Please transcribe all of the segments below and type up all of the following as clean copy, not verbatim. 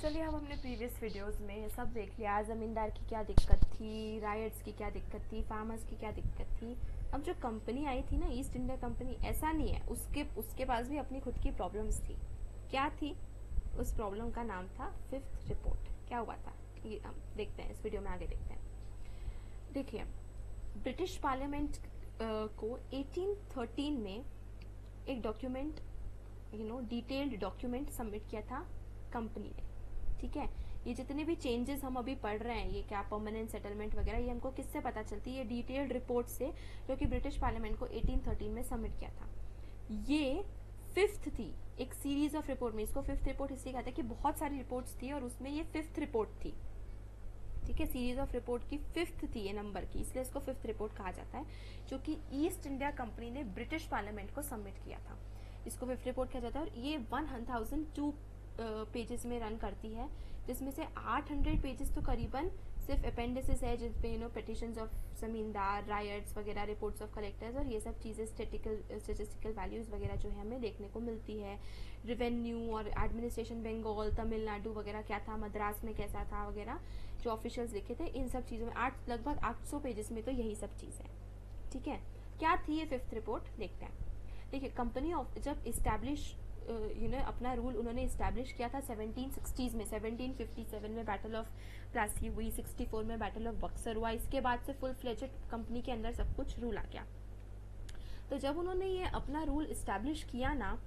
चलिए हम अपने प्रीवियस वीडियोस में सब देख लिया, ज़मींदार की क्या दिक्कत थी, राइट्स की क्या दिक्कत थी, फार्मर्स की क्या दिक्कत थी। अब जो कंपनी आई थी ना, ईस्ट इंडिया कंपनी, ऐसा नहीं है, उसके पास भी अपनी खुद की प्रॉब्लम्स थी। क्या थी? उस प्रॉब्लम का नाम था फिफ्थ रिपोर्ट। क्या हुआ था ये हम देखते हैं, इस वीडियो में आगे देखते हैं। देखिए, ब्रिटिश पार्लियामेंट को 1813 में एक डॉक्यूमेंट, डिटेल्ड डॉक्यूमेंट सबमिट किया था कंपनी ने। ठीक है, ये जितने भी चेंजेस हम अभी पढ़ रहे हैं, ये क्या परमानेंट सेटलमेंट वगैरह, ये हमको किससे पता चलती है? ये डिटेल्ड रिपोर्ट से, जो कि ब्रिटिश पार्लियामेंट को 1813 में सबमिट किया था। ये फिफ्थ थी, एक सीरीज ऑफ रिपोर्ट में। इसको फिफ्थ रिपोर्ट इसलिए कहते हैं कि बहुत सारी रिपोर्ट्स थी और उसमें ये फिफ्थ रिपोर्ट थी। ठीक है, सीरीज ऑफ रिपोर्ट की फिफ्थ थी ये नंबर की, इसलिए इसको फिफ्थ रिपोर्ट कहा जाता है, जो कि ईस्ट इंडिया कंपनी ने ब्रिटिश पार्लियामेंट को सबमिट किया था। इसको फिफ्थ रिपोर्ट कहा जाता है। और ये 1002 पेजेस में रन करती है, जिसमें से 800 पेजेस तो करीबन सिर्फ अपेंडिसेस है, जिसपे पिटिशंस ऑफ जमींदार, रायट्स वगैरह, रिपोर्ट्स ऑफ कलेक्टर्स और ये सब चीज़ें, स्टेटिस्टिकल वैल्यूज़ वगैरह जो है हमें देखने को मिलती है। रेवेन्यू और एडमिनिस्ट्रेशन, बंगाल, तमिलनाडु वगैरह क्या था, मद्रास में कैसा था वगैरह, जो ऑफिशियल्स लिखे थे, इन सब चीज़ों में लगभग 800 पेजेस में तो यही सब चीज़ है। ठीक है, क्या थी ये फिफ्थ रिपोर्ट, देखते हैं। देखिए, कंपनी जब इस्टेब्लिश अपना रूल उन्होंने इस्टेब्लिश किया था 1760s में। 1757 में बैटल ऑफ प्लासी हुई, 64 में बैटल ऑफ बक्सर हुआ। इसके बाद से फुल फ्लेजेड कंपनी के अंदर सब कुछ रूल आ गया। तो जब उन्होंने ये अपना रूल इस्टेब्लिश किया ना,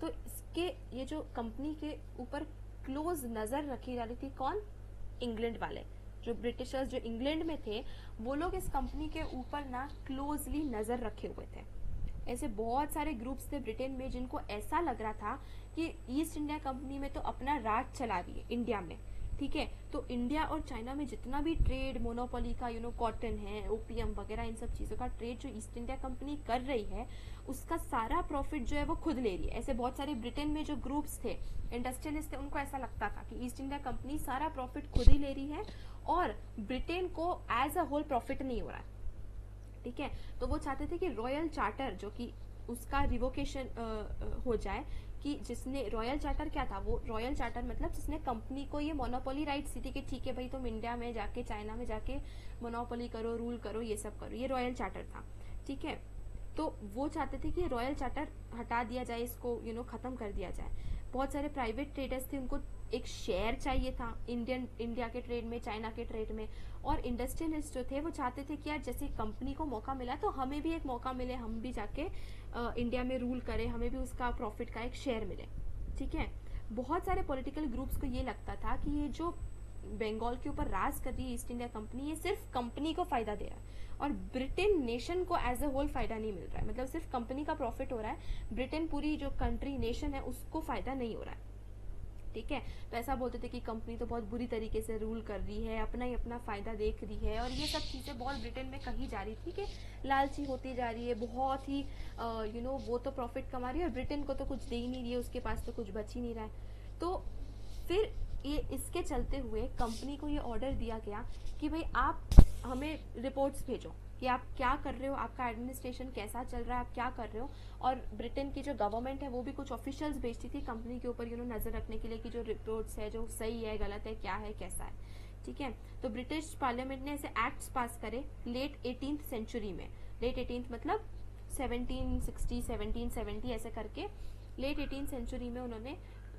तो इसके ये जो कंपनी के ऊपर क्लोज नज़र रखी जा रही थी, कौन? इंग्लैंड वाले, जो ब्रिटिशर्स जो इंग्लैंड में थे, वो लोग इस कंपनी के ऊपर ना क्लोजली नज़र रखे हुए थे। ऐसे बहुत सारे ग्रुप्स थे ब्रिटेन में जिनको ऐसा लग रहा था कि ईस्ट इंडिया कंपनी में तो अपना राज चला रही है इंडिया में। ठीक है, तो इंडिया और चाइना में जितना भी ट्रेड, मोनोपोली का, कॉटन है, ओपियम वगैरह, इन सब चीज़ों का ट्रेड जो ईस्ट इंडिया कंपनी कर रही है, उसका सारा प्रॉफिट जो है वो खुद ले रही है। ऐसे बहुत सारे ब्रिटेन में जो ग्रुप्स थे, इंडस्ट्रियलिस्ट थे, उनको ऐसा लगता था कि ईस्ट इंडिया कंपनी सारा प्रॉफिट खुद ही ले रही है और ब्रिटेन को एज अ होल प्रॉफिट नहीं हो रहा है। ठीक है, तो वो चाहते थे कि रॉयल चार्टर, जो कि उसका रिवोकेशन हो जाए, कि जिसने रॉयल चार्टर क्या था, वो रॉयल चार्टर मतलब जिसने कंपनी को ये मोनोपोली राइट्स दी थी कि ठीक है भाई, तुम इंडिया में जाके, चाइना में जाके मोनोपोली करो, रूल करो, ये सब करो, ये रॉयल चार्टर था। ठीक है, तो वो चाहते थे कि रॉयल चार्टर हटा दिया जाए, इसको खत्म कर दिया जाए। बहुत सारे प्राइवेट ट्रेडर्स थे, उनको एक शेयर चाहिए था इंडिया के ट्रेड में, चाइना के ट्रेड में। और इंडस्ट्रियलिस्ट जो थे वो चाहते थे कि यार जैसे कंपनी को मौका मिला तो हमें भी एक मौका मिले, हम भी जाके इंडिया में रूल करें, हमें भी उसका प्रॉफिट का एक शेयर मिले। ठीक है, बहुत सारे पॉलिटिकल ग्रुप्स को ये लगता था कि ये जो बंगाल के ऊपर राज कर रही है ईस्ट इंडिया कंपनी, ये सिर्फ कंपनी को फायदा दे रहा है और ब्रिटेन नेशन को एज अ होल फायदा नहीं मिल रहा है। मतलब सिर्फ कंपनी का प्रॉफिट हो रहा है, ब्रिटेन पूरी जो कंट्री नेशन है उसको फायदा नहीं हो रहा है। ठीक है, तो ऐसा बोलते थे कि कंपनी तो बहुत बुरी तरीके से रूल कर रही है, अपना ही अपना फायदा देख रही है, और ये सब चीज़ें बहुत ब्रिटेन में कही जा रही थी कि लालची होती जा रही है, बहुत ही वो तो प्रॉफिट कमा रही है और ब्रिटेन को तो कुछ दे ही नहीं रही है, उसके पास तो कुछ बच ही नहीं रहा है। तो फिर ये इसके चलते हुए कंपनी को ये ऑर्डर दिया गया कि भाई आप हमें रिपोर्ट्स भेजो कि आप क्या कर रहे हो, आपका एडमिनिस्ट्रेशन कैसा चल रहा है, आप क्या कर रहे हो। और ब्रिटेन की जो गवर्नमेंट है वो भी कुछ ऑफिशियल्स भेजती थी कंपनी के ऊपर नज़र रखने के लिए कि जो रिपोर्ट्स है जो सही है, गलत है, क्या है, कैसा है। ठीक है, तो ब्रिटिश पार्लियामेंट ने ऐसे एक्ट्स पास करे लेट 18th सेंचुरी में। लेट 18th मतलब 1760, 1770 ऐसे करके लेट 18th सेंचुरी में उन्होंने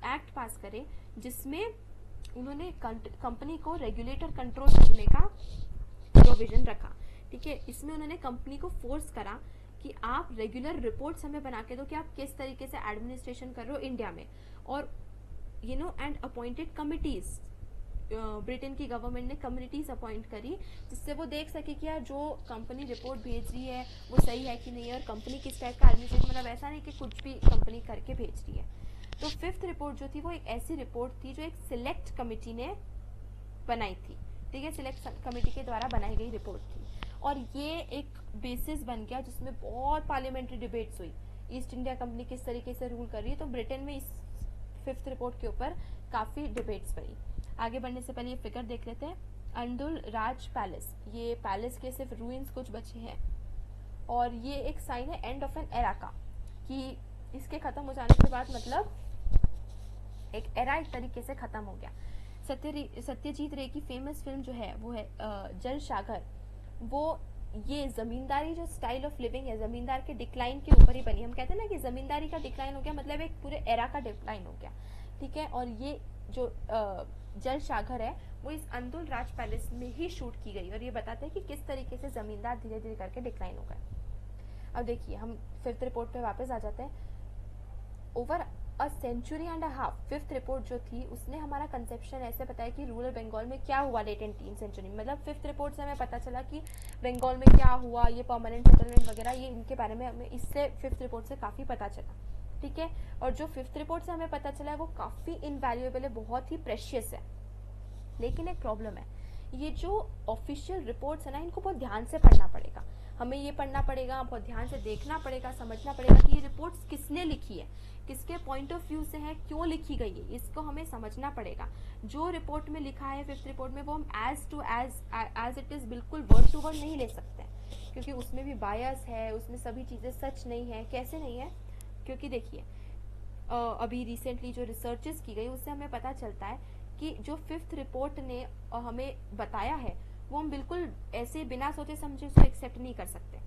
एक्ट पास करे, जिसमें उन्होंने कंपनी को रेगुलेटर कंट्रोल करने का प्रोविजन रखा। ठीक है, इसमें उन्होंने कंपनी को फोर्स करा कि आप रेगुलर रिपोर्ट्स हमें बना के दो कि आप किस तरीके से एडमिनिस्ट्रेशन कर रहे हो इंडिया में। और एंड अपॉइंटेड कमिटीज, ब्रिटेन की गवर्नमेंट ने कम्युनिटीज अपॉइंट करी, जिससे वो देख सके कि यार जो कंपनी रिपोर्ट भेज रही है वो सही है कि नहीं है, और कंपनी किस टाइप का एडमिनिस्ट्रेशन, मतलब ऐसा नहीं कि कुछ भी कंपनी करके भेज रही है। तो फिफ्थ रिपोर्ट जो थी वो एक ऐसी रिपोर्ट थी जो एक सिलेक्ट कमेटी ने बनाई थी। ठीक है, सिलेक्ट कमेटी के द्वारा बनाई गई रिपोर्ट थी, और ये एक बेसिस बन गया जिसमें बहुत पार्लियामेंट्री डिबेट्स हुई, ईस्ट इंडिया कंपनी किस तरीके से रूल कर रही है। तो ब्रिटेन में इस फिफ्थ रिपोर्ट के ऊपर काफ़ी डिबेट्स हुई। आगे बढ़ने से पहले ये फिगर देख लेते हैं। अंडुल राज पैलेस, ये पैलेस के सिर्फ रूइंस कुछ बचे हैं, और ये एक साइन है एंड ऑफ एन एरा का, कि इसके ख़त्म हो जाने के बाद मतलब एक एरा एक तरीके से ख़त्म हो गया। सत्यजीत रे की फेमस फिल्म जो है वो है जल सागर। वो ये जमींदारी जो स्टाइल ऑफ लिविंग है, जमींदार के डिक्लाइन के ऊपर ही बनी। हम कहते हैं ना कि जमींदारी का डिक्लाइन हो गया, मतलब एक पूरे एरा का डिक्लाइन हो गया, ठीक है। और ये जो जल सागर है वो इस अंदुल राज पैलेस में ही शूट की गई, और ये बताते हैं कि किस तरीके से जमींदार धीरे धीरे करके डिक्लाइन हो गए। अब देखिए हम फिफ्थ रिपोर्ट पे वापस आ जाते हैं। Over a century and a half, fifth report जो थी उसने हमारा कंसेप्शन ऐसे बताया कि रूरल बंगाल में क्या हुआ लेट 18th सेंचुरी में। मतलब फिफ्थ रिपोर्ट से हमें पता चला कि बंगाल में क्या हुआ, ये परमानेंट सेटलमेंट वगैरह, ये इनके बारे में हमें इससे फिफ्थ रिपोर्ट से काफ़ी पता चला, ठीक है। और जो फिफ्थ रिपोर्ट से हमें पता चला है वो काफ़ी इनवैल्यूएबल है, बहुत ही प्रेशियस है। लेकिन एक प्रॉब्लम है, ये जो ऑफिशियल रिपोर्ट्स है ना, इनको बहुत ध्यान से पढ़ना पड़ेगा। हमें ये पढ़ना पड़ेगा, बहुत ध्यान से देखना पड़ेगा, समझना पड़ेगा कि ये रिपोर्ट्स किसने लिखी है, किसके पॉइंट ऑफ व्यू से है, क्यों लिखी गई है, इसको हमें समझना पड़ेगा। जो रिपोर्ट में लिखा है फिफ्थ रिपोर्ट में, वो हम एज इट इज़ बिल्कुल वर्ड टू वर्ड नहीं ले सकते, क्योंकि उसमें भी बायस है, उसमें सभी चीज़ें सच नहीं है। कैसे नहीं है? क्योंकि देखिए अभी रिसेंटली जो रिसर्चेस की गई उससे हमें पता चलता है कि जो फिफ्थ रिपोर्ट ने हमें बताया है वो हम बिल्कुल ऐसे बिना सोचे समझे उसको एक्सेप्ट नहीं कर सकते।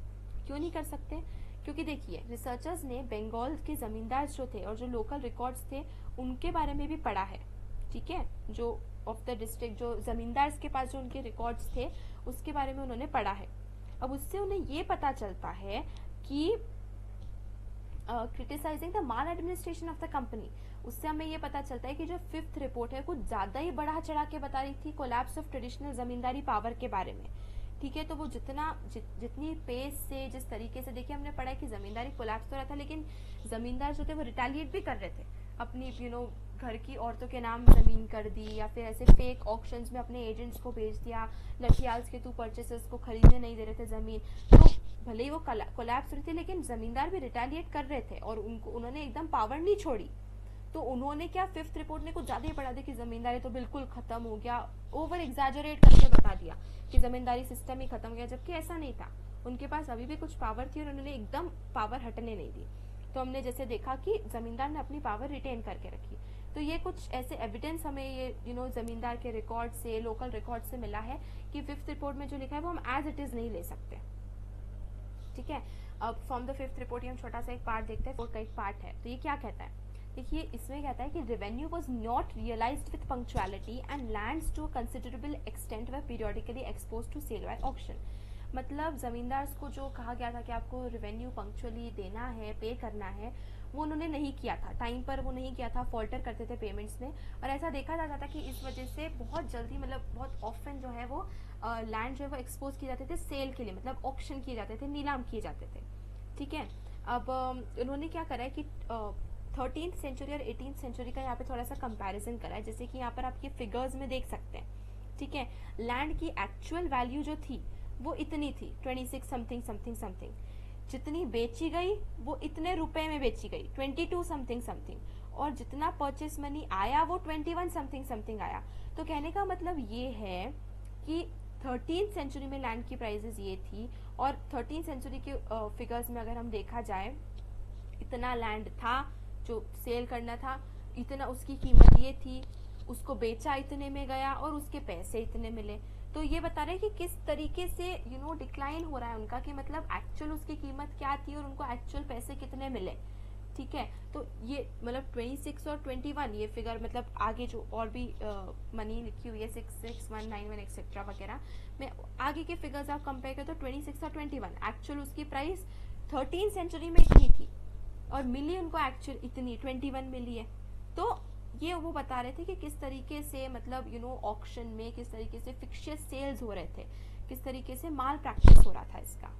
क्यों नहीं कर सकते? क्योंकि देखिए रिसर्चर्स ने बंगाल के जमींदार जो थे और जो लोकल रिकॉर्ड्स थे उनके बारे में भी पढ़ा है, ठीक है। जो ऑफ द डिस्ट्रिक्ट जो जमींदार के पास जो उनके रिकॉर्ड्स थे उसके बारे में उन्होंने पढ़ा है। अब उससे उन्हें ये पता चलता है कि criticising the maladministration of the company, उससे हमें ये पता चलता है कि जो फिफ्थ रिपोर्ट है कुछ ज्यादा ही बढ़ा चढ़ा के बता रही थी collapse of traditional zamindari power के बारे में, ठीक है। तो वो जितनी पेस से, जिस तरीके से, देखिए हमने पढ़ा है कि जमींदारी कोलैप्स तो रहा था, लेकिन जमींदार जो थे वो रिटेलिएट भी कर रहे थे, अपनी घर की औरतों के नाम जमीन कर दी, या फिर ऐसे फेक ऑक्शंस में अपने एजेंट्स को भेज दिया, लठियाल्स के थ्रू परचेसर्स को खरीदने नहीं दे रहे थे जमीन। तो भले ही वो कोलैप्स रही थी, लेकिन जमींदार भी रिटेलिएट कर रहे थे और उन्होंने एकदम पावर नहीं छोड़ी। तो उन्होंने क्या, फिफ्थ रिपोर्ट ने कुछ ज्यादा ही पढ़ा दिया कि जमींदारी तो बिल्कुल खत्म हो गया, ओवर एग्जैजरेट करके बता दिया कि जमींदारी सिस्टम ही खत्म हो गया, जबकि ऐसा नहीं था। उनके पास अभी भी कुछ पावर थी और उन्होंने एकदम पावर हटने नहीं दी। तो हमने जैसे देखा कि जमींदार ने अपनी पावर रिटेन करके रखी। तो ये कुछ ऐसे एविडेंस हमें ये जमींदार के रिकॉर्ड से, लोकल रिकॉर्ड से मिला है कि फिफ्थ रिपोर्ट में जो लिखा है वो हम एज इट इज नहीं ले सकते, ठीक है। अब फ्रॉम द फिफ्थ रिपोर्ट हम छोटा सा एक पार्ट देखते हैं, का एक पार्ट है। तो ये क्या कहता है? देखिए इसमें कहता है कि revenue was not realised with punctuality and lands to considerable extent were periodically exposed to sale by auction. मतलब जमींदार को जो कहा गया था कि आपको रेवेन्यू पंक्चुअली देना है, पे करना है, वो उन्होंने नहीं किया था, टाइम पर वो नहीं किया था, फॉल्टर करते थे पेमेंट्स में। और ऐसा देखा जाता था कि इस वजह से बहुत जल्दी, मतलब बहुत ऑफन जो है वो लैंड जो है वो एक्सपोज किए जाते थे सेल के लिए, मतलब ऑक्शन किए जाते थे, नीलाम किए जाते थे, ठीक है। अब उन्होंने क्या करा है कि 13th सेंचुरी और 18th सेंचुरी का यहाँ पे थोड़ा सा कंपैरिजन करा है, जैसे कि यहाँ पर आपके फिगर्स में देख सकते हैं, ठीक है। लैंड की एक्चुअल वैल्यू जो थी वो इतनी थी 26 समथिंग समथिंग समथिंग, जितनी बेची गई वो इतने रुपए में बेची गई 22 समथिंग समथिंग, और जितना परचेस मनी आया वो 21 समथिंग समथिंग आया। तो कहने का मतलब ये है कि 13th सेंचुरी में लैंड की प्राइसेस ये थी, और 13th सेंचुरी के फिगर्स में अगर हम देखा जाए, इतना लैंड था जो सेल करना था, इतना उसकी कीमत ये थी, उसको बेचा इतने में गया और उसके पैसे इतने मिले। तो ये बता रहे हैं कि किस तरीके से डिक्लाइन हो रहा है उनका, कि मतलब एक्चुअल उसकी कीमत क्या थी और उनको एक्चुअल पैसे कितने मिले, ठीक है। तो ये मतलब 26 और 21 ये फिगर, मतलब आगे जो और भी मनी लिखी हुई है 66191 एक्सेट्रा वगैरह में, आगे के फिगर्स आप कंपेयर करें तो 26 और 21 एक्चुअल उसकी प्राइस 13th सेंचुरी में इतनी थी और मिली उनको एक्चुअल इतनी 21 मिली है। तो ये वो बता रहे थे कि किस तरीके से, मतलब ऑक्शन में किस तरीके से फिक्शियस सेल्स हो रहे थे, किस तरीके से माल प्रैक्टिस हो रहा था इसका।